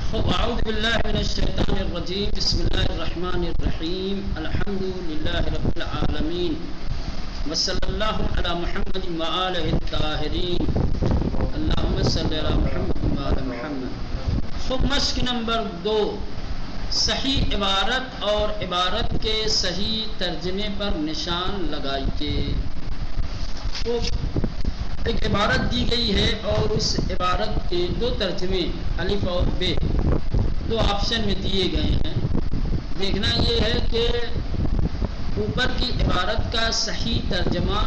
اعوذ باللہ من الشیطان الرجیم بسم اللہ الرحمن الرحیم الحمد للہ رب العالمین وصلی اللہ علی محمد وآلہ الطاہرین اللہم صلی علی محمد وآلہ محمد. خب مشق نمبر 2، صحیح عبارت اور عبارت کے صحیح ترجمے پر نشان لگائیے. ایک عبارت دی گئی ہے اور اس عبارت کے دو ترجمے الف اور بے دو آپشن میں دیے گئے ہیں. دیکھنا یہ ہے کہ اوپر کی عبارت کا صحیح ترجمہ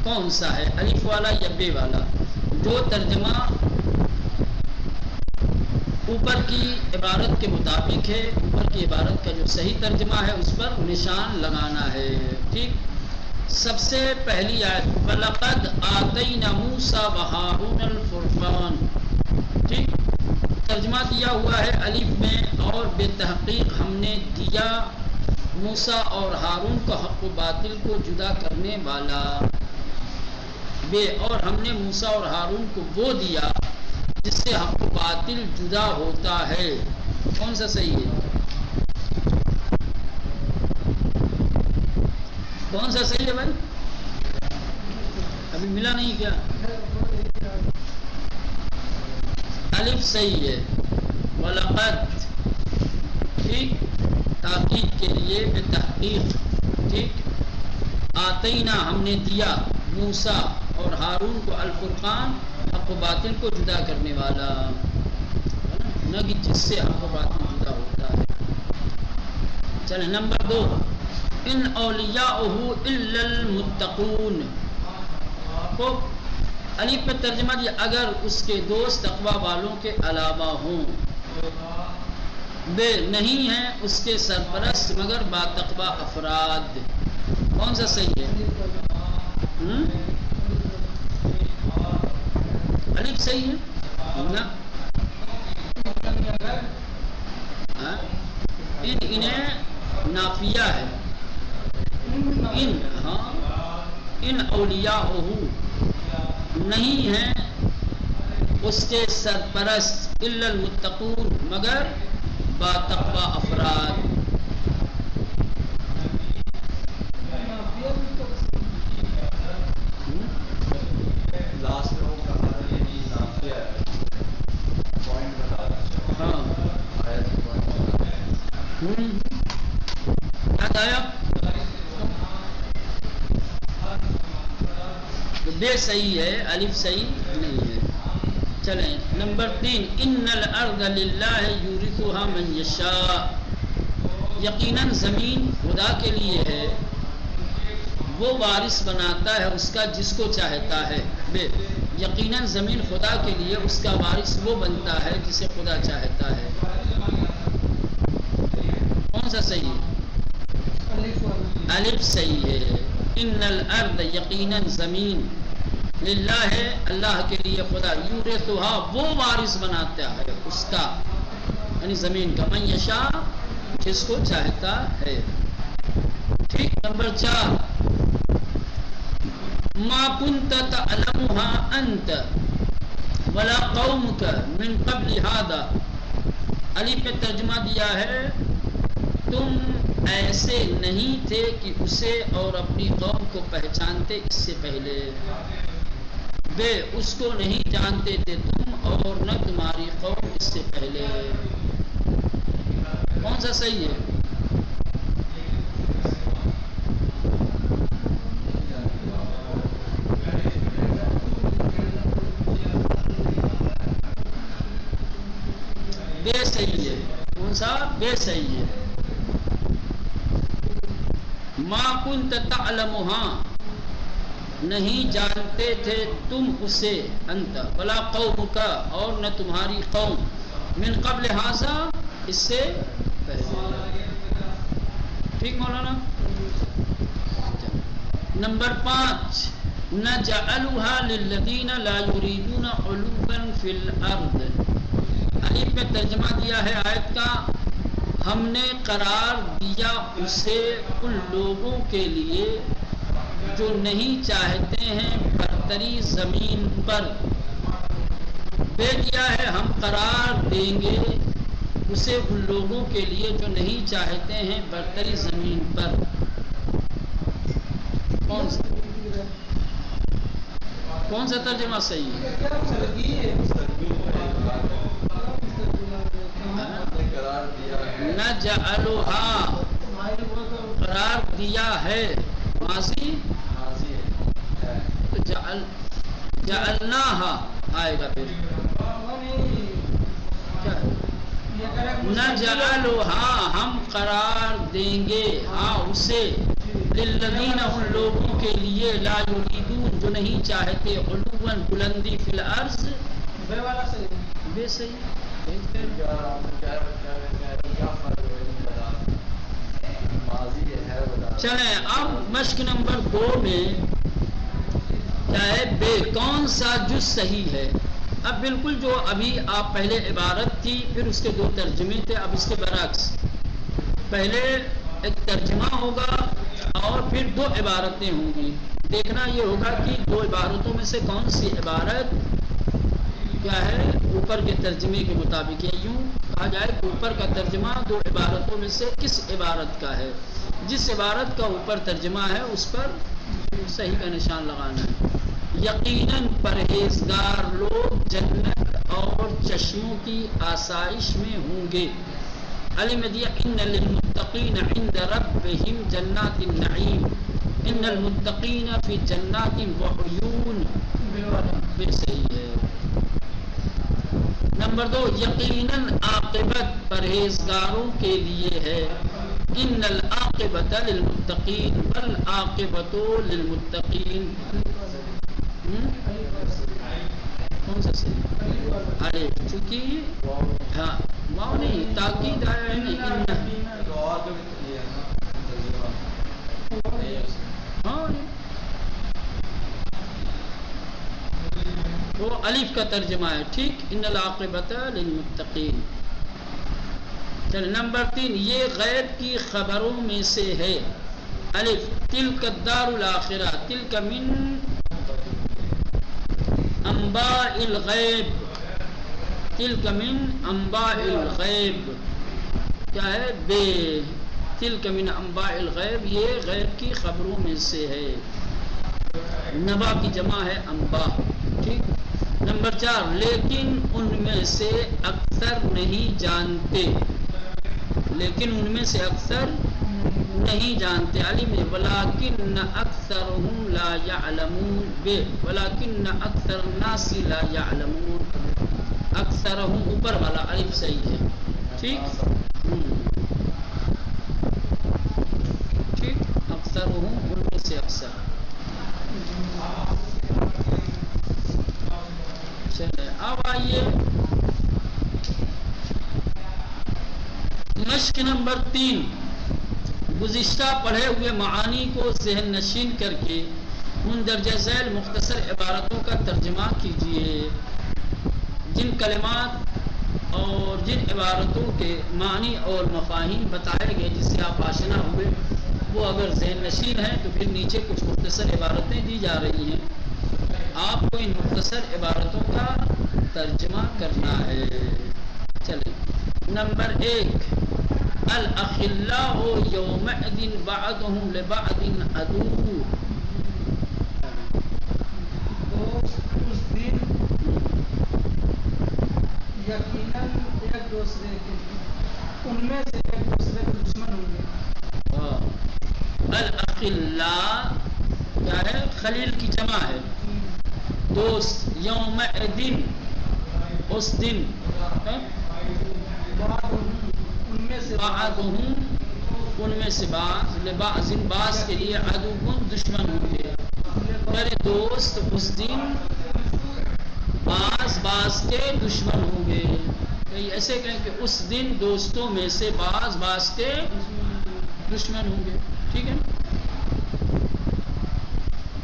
کون سا ہے، الف والا یا بے والا. جو ترجمہ اوپر کی عبارت کے مطابق ہے، اوپر کی عبارت کا جو صحیح ترجمہ ہے اس پر نشان لگانا ہے. ٹھیک. سب سے پہلی آیت وَلَقَدْ آتَيْنَا مُوسَى وَهَارُونَ الْفُرْقَانَ. ٹھیک. ترجمہ دیا ہوا ہے الف میں، اور بے تحقیق ہم نے دیا موسیٰ اور ہارون کو حق و باطل کو جدا کرنے والا. بے اور ہم نے موسیٰ اور ہارون کو وہ دیا جس سے حق و باطل جدا ہوتا ہے. کون سا صحیح ہے؟ کون سا صحیح ہے بھائی؟ ابھی ملا نہیں کیا؟ الف صحیح ہے. وَلَقَدْ ٹھیک، تاکید کے لیے بے تحقیق. ٹھیک. آتینا ہم نے دیا موسیٰ اور ہارون کو الفرقان حق و باطل کو جدا کرنے والا، نہ کہ جس سے حق و باطل جدا ہوتا ہے. چلے نمبر 2، ان اولیاءہ الا المتقون. کو الف میں ترجمہ دیا اگر اس کے دوست تقوی والوں کے علاوہ ہوں. بے نہیں ہیں اس کے سرپرست مگر با تقوی افراد. کون سا صحیح ہے؟ الف صحیح ہے نا؟ انہیں نافیہ ہے. ان اولیاء نہیں ہیں اس کے سرپرست الا المتقون مگر با تقوی افراد. یاد آیا؟ بے صحیح ہے، الف صحیح نہیں ہے. چلیں نمبر 3، ان الارض للہ یورثها من یشاء. یقیناً زمین خدا کے لیے ہے، وہ وارث بناتا ہے اس کا جس کو چاہتا ہے. بے یقیناً زمین خدا کے لیے، اس کا وارث وہ بنتا ہے جسے خدا چاہتا ہے. کون سا صحیح ہے؟ الف صحیح ہے. ان الارض یقیناً زمین للہ ہے اللہ کے لیے، خدا یورثها وہ وارث بناتا ہے اس کا یعنی زمین کا، من یشاء جس کو چاہتا ہے. ٹھیک. نمبر 4، ما كنت تعلمها انت ولا قومك من قبل هذا. الف پہ ترجمہ دیا ہے تم ایسے نہیں تھے کہ اسے اور اپنی قوم کو پہچانتے اس سے پہلے. بے اس کو نہیں جانتے تھے تم اور نہ تمہاری قوم اس سے پہلے. کون سا صحیح ہے؟ بے صحیح ہے. کون سا؟ بے صحیح ہے. ما کنت تعلمها نہیں جانتے تھے تم اسے، انت ولا قومک اور نہ تمہاری قوم، من قبل ھذا اس سے پہلے. ٹھیک مولانا. نمبر 5، نجعلها للذین لا یریدون علوا فی الارض. الف میں ترجمہ دیا ہے آیت کا ہم نے قرار دیا اسے ان لوگوں کے لیے جو نہیں چاہتے ہیں برتری زمین پر. بے دیا ہے ہم قرار دیں گے اسے ان لوگوں کے لیے جو نہیں چاہتے ہیں برتری زمین پر. کون سا ترجمہ صحیح ہے؟ نجعلها قرار دیا ہے ماضی تو جعلناها آئے گا پھر نجعلها ہم قرار دیں گے ہاں اسے للذین ان لوگوں کے لیے لا یریدون جو نہیں چاہتے علوا بلندی فی الارض بے صحیح. چلیں اب مشق نمبر 2 میں کیا ہے بے کون سا جز صحیح ہے. اب بالکل جو ابھی آپ پہلے عبارت تھی پھر اس کے 2 ترجمے تھے. اب اس کے برعکس پہلے ایک ترجمہ ہوگا اور پھر 2 عبارتیں ہوں گی. دیکھنا یہ ہوگا کہ 2 عبارتوں میں سے کون سی عبارت کیا ہے اوپر کے ترجمے کے مطابق ہے. یوں کہا جائے کہ اوپر کا ترجمہ 2 عبارتوں میں سے کس عبارت کا ہے. جس عبارت کا اوپر ترجمہ ہے اس پر صحیح کا نشان لگانا ہے. یقیناً پرہیزگار لوگ جنت اور چشموں کی آسائش میں ہوں گے. علم دیا ان للمتقین عند ربهم جنات النعیم ان المتقین فی جنات وعیون بے صحیح ہے. نمبر 2 یقیناً عاقبت پرہیزگاروں کے لیے ہے. ان العاقبت للمتقین والعاقبت للمتقین کون سا صحیح ارے چونکہ ہاں واو نہیں تاکید آیا ہے نہیں ہاں وہ الف کا ترجمہ ہے. ٹھیک ان العاقبت للمتقین. چل نمبر 3 یہ غیب کی خبروں میں سے ہے. الف تلک الدار الاخرہ تلک من انباء الغیب تلک من انباء الغیب کیا ہے بے تلک من انباء الغیب یہ غیب کی خبروں میں سے ہے. نبا کی جمع ہے انبا. ٹھیک. نمبر 4 لیکن ان میں سے اکثر نہیں جانتے. لیکن ان میں سے اکثر نہیں جانتے. علم ولکن اکثرهم لا يعلمون بے ولکن اکثر الناس لا يعلمون. اکثرهم اوپر والا الف صحیح ہے. ٹھیک ٹھیک اکثرهم ان میں سے اکثر. چلے اب آئیے مشق نمبر 3 گزشتہ پڑھے ہوئے معانی کو ذہن نشین کر کے ان درجہ ذیل مختصر عبارتوں کا ترجمہ کیجیے. جن کلمات اور جن عبارتوں کے معنی اور مفاہیم بتائے گئے جس سے آپ آشنا ہوئے وہ اگر ذہن نشین ہیں تو پھر نیچے کچھ مختصر عبارتیں دی جا رہی ہیں. آپ کو ان مختصر عبارتوں کا ترجمہ کرنا ہے. چلیں نمبر 1 الاخلاء یومئذ بعضهم لبعض عدو. اس دن یقیناً ایک دوسرے کے ان میں سے ایک دوسرے کے دشمن ہوں گے. الاخلاء کیا ہے خلیل کی جمع ہے دوست. یومئذ اس دن بعضهم ان میں سے بعض لبعض بعض کے لیے عدو دشمن ہوں گے. میرے دوست اس دن بعض کے دشمن ہوں گے. ایسے کہیں کہ اس دن دوستوں میں سے بعض کے دشمن ہوں گے. ٹھیک ہے.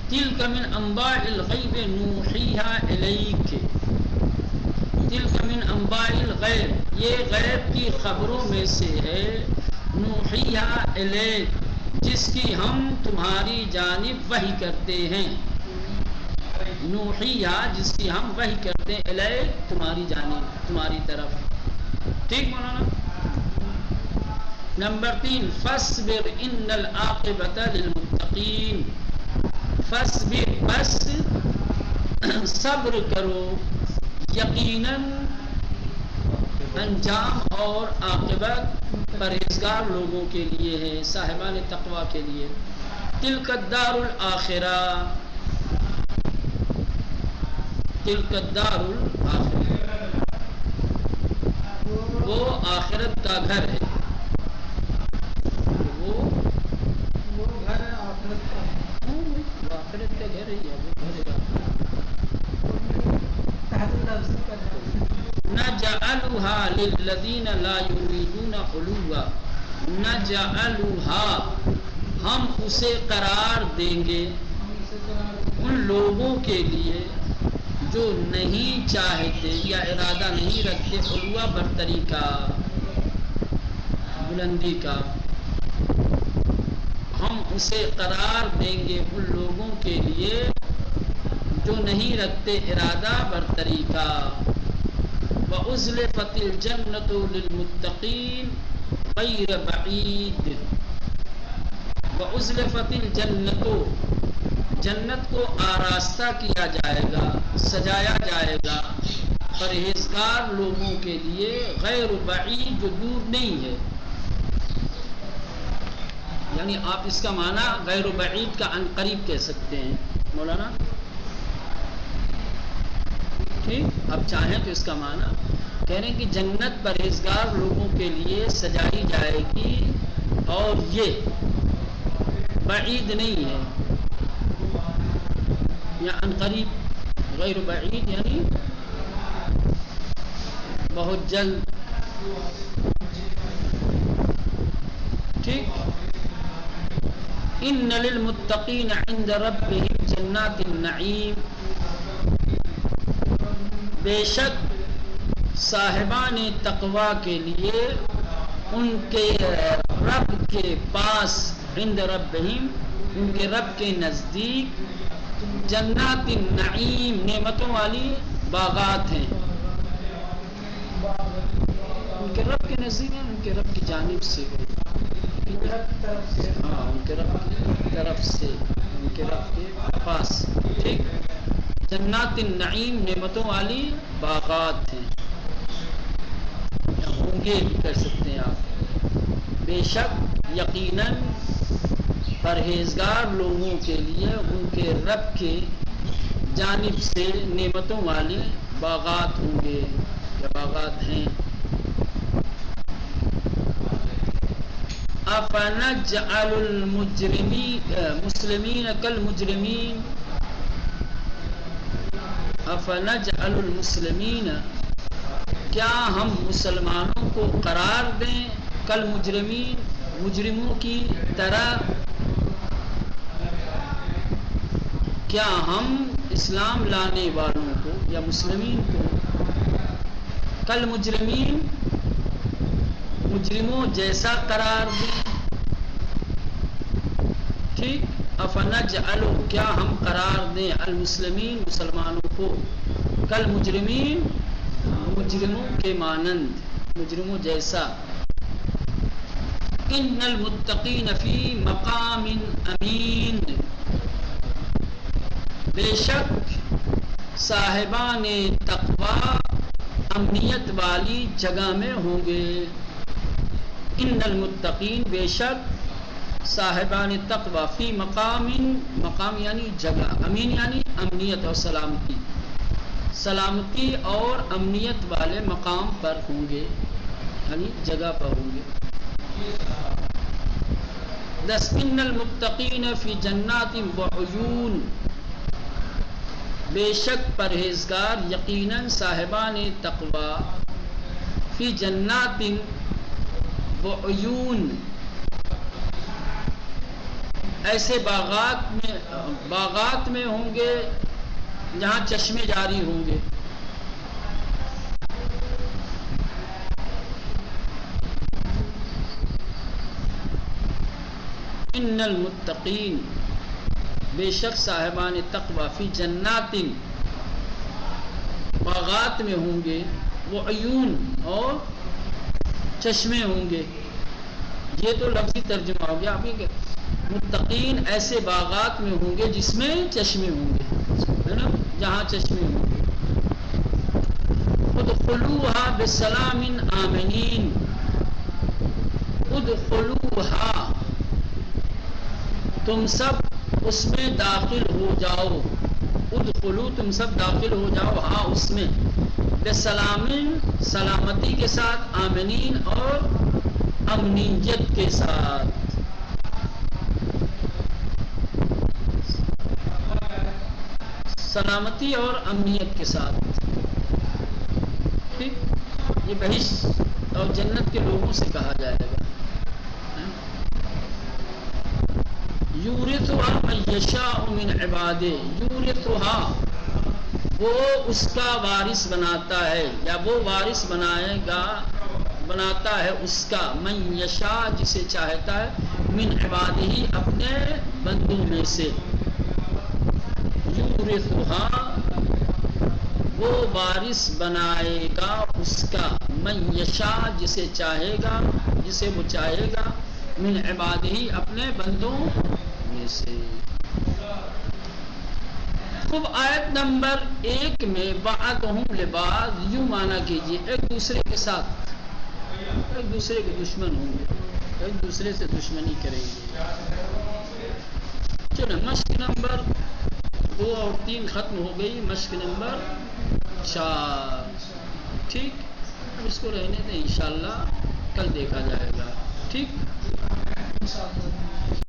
تلک من انباء الغیب نوحیہا الیک. تلک من انباء الغیب یہ غیب کی خبروں میں سے ہے. نوحیہا الیک جس کی ہم تمہاری جانب وحی کرتے ہیں. نوحیہا جس کی ہم وحی کرتے ہیں الیک تمہاری جانب تمہاری طرف. ٹھیک مولانا. نمبر 3 فاصبر ان العاقبۃ للمتقین، فاصبر بس صبر کرو، یقیناً انجام اور عاقبت پرہیزگار لوگوں کے لیے ہے، صاحبان تقوی کے لیے۔ تلک الدار الآخرہ، تلک الدار الآخرہ، وہ آخرت کا گھر ہے، وہ گھر آخرت کا ہے، وہ آخرت کا گھر ہے یا وہ گھر ہے؟ نجعلها للذین لا یریدون علوا، نجعلها ہم اسے قرار دیں گے ان لوگوں کے لیے جو نہیں چاہتے یا ارادہ نہیں رکھتے علوا برتری کا، بلندی کا، ہم اسے قرار دیں گے ان لوگوں کے لیے جو نہیں رکھتے ارادہ برتری کا۔ وَأُزْلِفَتِ الْجَنَّةُ لِلْمُتَّقِينَ غَيْرَ بَعِيدٍ، وَأُزْلِفَتِ الْجَنَّةُ جنت کو آراستہ کیا جائے گا، سجایا جائے گا پرہیزگار لوگوں کے لیے، غیر بعید جو دور نہیں ہے، یعنی آپ اس کا معنی غیر بعید کا عن قریب کہہ سکتے ہیں مولانا، ٹھیک؟ اب چاہیں تو اس کا معنی کہہ رہے ہیں کہ جنت پرہیزگار لوگوں کے لیے سجائی جائے گی اور یہ بعید نہیں ہے، یا عن قریب، غیر بعید یعنی بہت جلد، ٹھیک؟ ان للمتقین عند ربهم جنات النعیم، بے شک صاحبان تقوی کے لیے ان کے رب کے پاس، عند ربهم ان کے رب کے نزدیک، جنات النعیم نعمتوں والی باغات ہیں، ان کے رب کے نزدیک ہیں، ان کے رب کی جانب سے، ہاں ان کے رب کی طرف سے، ان کے رب کے پاس، ٹھیک؟ جنات النعیم نعمتوں والی باغات ہیں، یا ہوں گے بھی کر سکتے ہیں آپ۔ بے شک یقیناً پرہیزگار لوگوں کے لیے ان کے رب کے جانب سے نعمتوں والی باغات ہوں گے یا باغات ہیں۔ افنجعل المسلمین کالمجرمین، افنجعل المسلمین کیا ہم مسلمانوں کو قرار دیں کالمجرمین مجرموں کی طرح، کیا ہم اسلام لانے والوں کو یا مسلمین کو کالمجرمین مجرموں جیسا قرار دیں، ٹھیک؟ افنجعل کیا ہم قرار دیں المسلمین مسلمانوں کو کالمجرمین مجرموں کے مانند، مجرموں جیسا۔ ان المتقین فی مقام امین، بے شک صاحبان تقوی امنیت والی جگہ میں ہوں گے۔ ان المتقین بے شک صاحبان تقوی فی مقام، مقام یعنی جگہ، امین یعنی امنیت اور سلامتی، سلامتی اور امنیت والے مقام پر ہوں گے، یعنی جگہ پر ہوں گے۔ 10 ان المتقین فی جنات وعیون، بے شک پرہیزگار یقیناً صاحبان تقوی فی جنات وعیون ایسے باغات میں ہوں گے جہاں چشمے جاری ہوں گے۔ ان المتقین بے شک صاحبان تقوی فی جنات باغات میں ہوں گے، وعیون اور چشمے ہوں گے، یہ تو لفظی ترجمہ ہو گیا. ابھی متقین ایسے باغات میں ہوں گے جس میں چشمے ہوں گے، ہے نا، جہاں چشمے ہوں گے. ادخلوها بسلام آمنین، ادخلوها تم سب اس میں داخل ہو جاؤ، ادخلو تم سب داخل ہو جاؤ ہاں اس میں، بسلام سلامتی کے ساتھ، آمنین اور امنیت کے ساتھ. سلامتی اور امنیت کے ساتھ. ٹھیک، یہ بہشت اور جنت کے لوگوں سے کہا جائے گا. یورثھا من یشاء من عبادہ، یورثھا وہ اس کا وارث بناتا ہے، یا وہ وارث بنائے گا، بناتا ہے اس کا، من یشاء جسے چاہتا ہے، من عبادہ اپنے بندوں میں سے. یورثھا وہ وارث بنائے گا اس کا، من یشاء جسے چاہے گا، جسے وہ چاہے گا، من عبادہ اپنے بندوں میں سے. خوب آیت نمبر 1 میں بعضہم لبعض یوں معنی کیجئے، ایک دوسرے کے ساتھ، ایک دوسرے کے دشمن ہوں گے، ایک دوسرے سے دشمنی کریں گے. چلو مشق نمبر 2 اور 3 ختم ہو گئی، مشق نمبر 4. ٹھیک، اب اس کو رہنے دیں، انشاءاللہ کل دیکھا جائے گا. ٹھیک.